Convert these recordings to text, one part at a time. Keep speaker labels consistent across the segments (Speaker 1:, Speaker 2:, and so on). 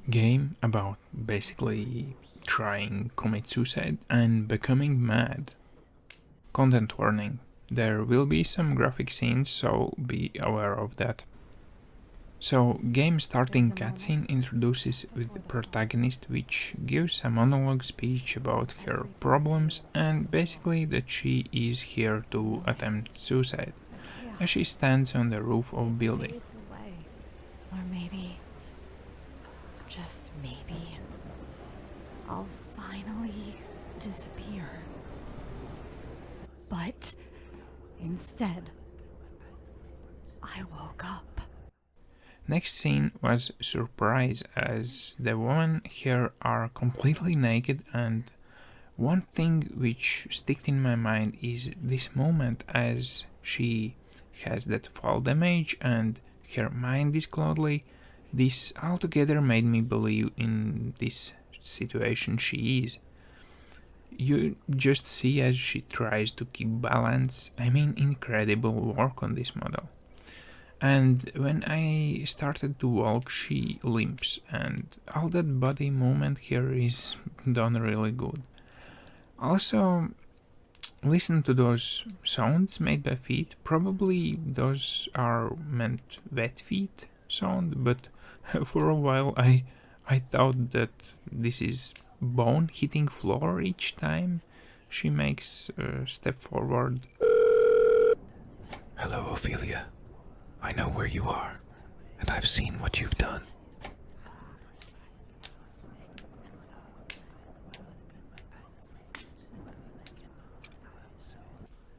Speaker 1: Game about basically trying commit suicide and becoming mad. Content warning. There will be some graphic scenes, so be aware of that. So, game starting cutscene introduces with the protagonist, which gives a monologue speech about her problems and basically that she is here to attempt suicide as she stands on the roof of building.
Speaker 2: Fades away. Or maybe, just maybe, I'll finally disappear. But instead, I woke up.
Speaker 1: Next scene was surprise as the women here are completely naked, and one thing which sticked in my mind is this moment as she has that fall damage and her mind is cloudly. This altogether made me believe in this situation she is. You just see as she tries to keep balance. I mean, incredible work on this model. And when I started to walk, she limps, and all that body movement here is done really good. Also, listen to those sounds made by feet. Probably those are meant wet feet sound, but for a while I thought that this is bone hitting floor each time she makes a step forward.
Speaker 3: Hello, Ophelia. I know where you are, and I've seen what you've done.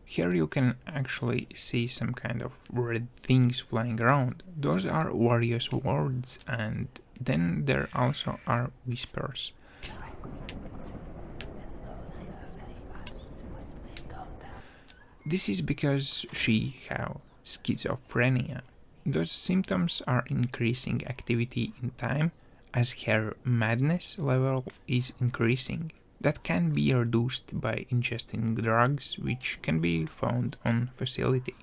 Speaker 1: Here you can actually see some kind of red things flying around. Those are various words, and then there also are whispers. This is because she has schizophrenia. Those symptoms are increasing activity in time as her madness level is increasing. That can be reduced by ingesting drugs, which can be found on facility.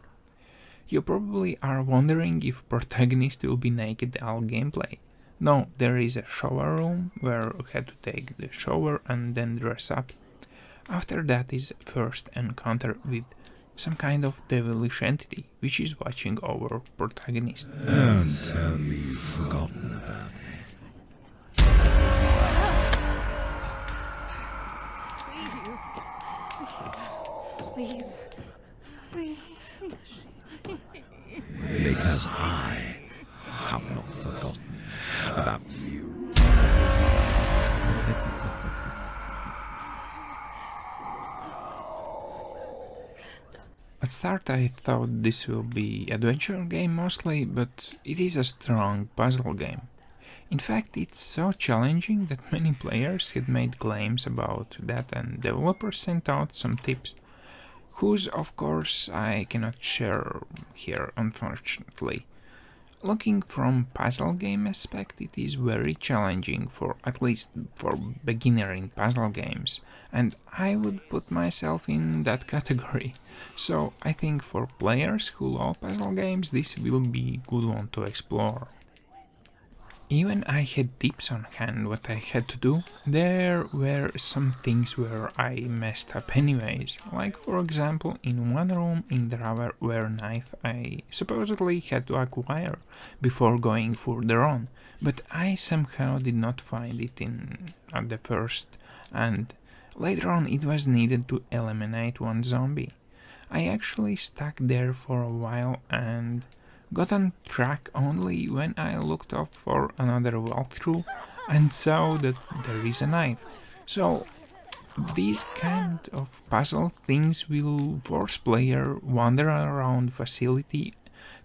Speaker 1: You probably are wondering if protagonist will be naked all gameplay. No, there is a shower room where you had to take the shower and then dress up. After that is first encounter with some kind of devilish entity which is watching our protagonist.
Speaker 3: Don't tell me you've forgotten about me.
Speaker 2: Please. Please.
Speaker 3: Because I have not forgotten about you.
Speaker 1: At start I thought this will be adventure game mostly, but it is a strong puzzle game. In fact, it's so challenging that many players had made claims about that and developers sent out some tips, whose of course I cannot share here unfortunately. Looking from puzzle game aspect, it is very challenging for at least for beginner in puzzle games, and I would put myself in that category. So I think for players who love puzzle games, this will be a good one to explore. Even I had tips on hand what I had to do. There were some things where I messed up anyways, like for example in one room in the drawer knife I supposedly had to acquire before going further on, but I somehow did not find it in at the first, and later on it was needed to eliminate one zombie. I actually stuck there for a while and got on track only when I looked up for another walkthrough and saw that there is a knife. So these kind of puzzle things will force player wander around facility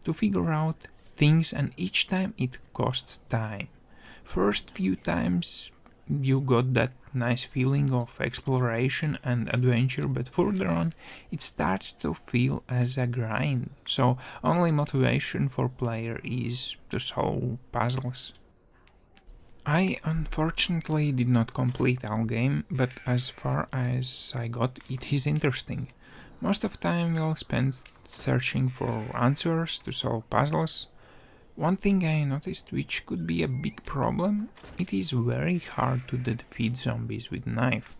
Speaker 1: to figure out things, and each time it costs time. First few times you got that nice feeling of exploration and adventure, but further on it starts to feel as a grind, so only motivation for player is to solve puzzles. I unfortunately did not complete all game, but as far as I got, it is interesting. Most of time we'll spend searching for answers to solve puzzles. One thing I noticed which could be a big problem, it is very hard to defeat zombies with knife.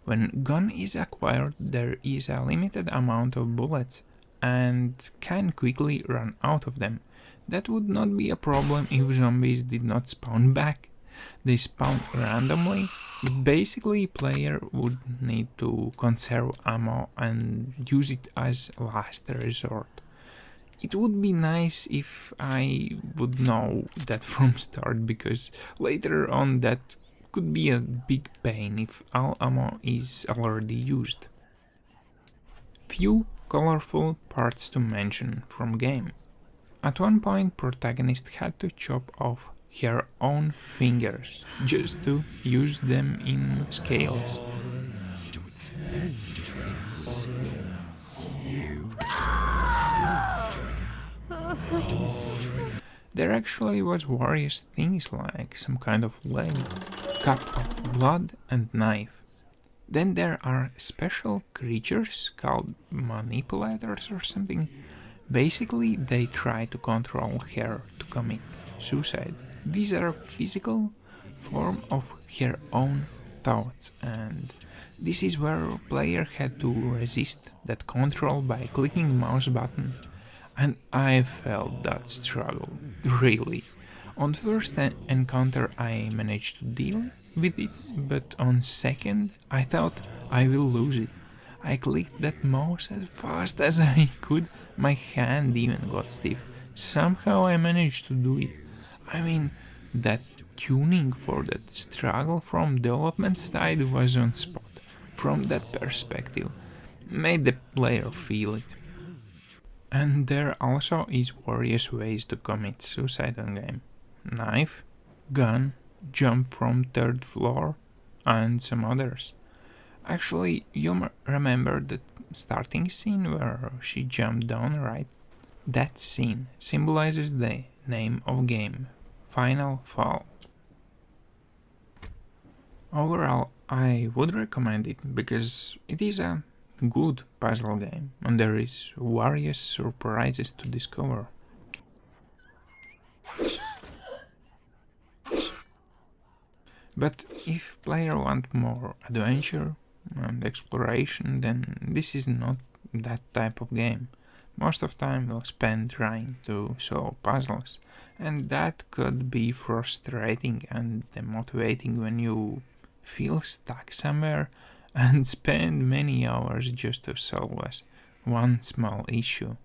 Speaker 1: When gun is acquired, there is a limited amount of bullets and can quickly run out of them. That would not be a problem if zombies did not spawn back. They spawn randomly, but basically player would need to conserve ammo and use it as last resort. It would be nice if I would know that from start, because later on that could be a big pain if all ammo is already used. Few colorful parts to mention from game. At one point protagonist had to chop off her own fingers just to use them in scales. There actually was various things like some kind of leg, cup of blood and knife. Then there are special creatures called manipulators or something. Basically they try to control her to commit suicide. These are physical form of her own thoughts, and this is where player had to resist that control by clicking mouse button. And I felt that struggle, really. On first encounter I managed to deal with it, but on second I thought I will lose it. I clicked that mouse as fast as I could, my hand even got stiff. Somehow I managed to do it. I mean, that tuning for that struggle from development side was on spot. From that perspective, made the player feel it. And there also is various ways to commit suicide on game. Knife, gun, jump from third floor, and some others. Actually, you remember the starting scene where she jumped down, right? That scene symbolizes the name of game, Final Fall. Overall, I would recommend it because it is a good puzzle game and there is various surprises to discover. But if player want more adventure and exploration, then this is not that type of game. Most of time we'll spend trying to solve puzzles, and that could be frustrating and demotivating when you feel stuck somewhere and spend many hours just to solve one small issue.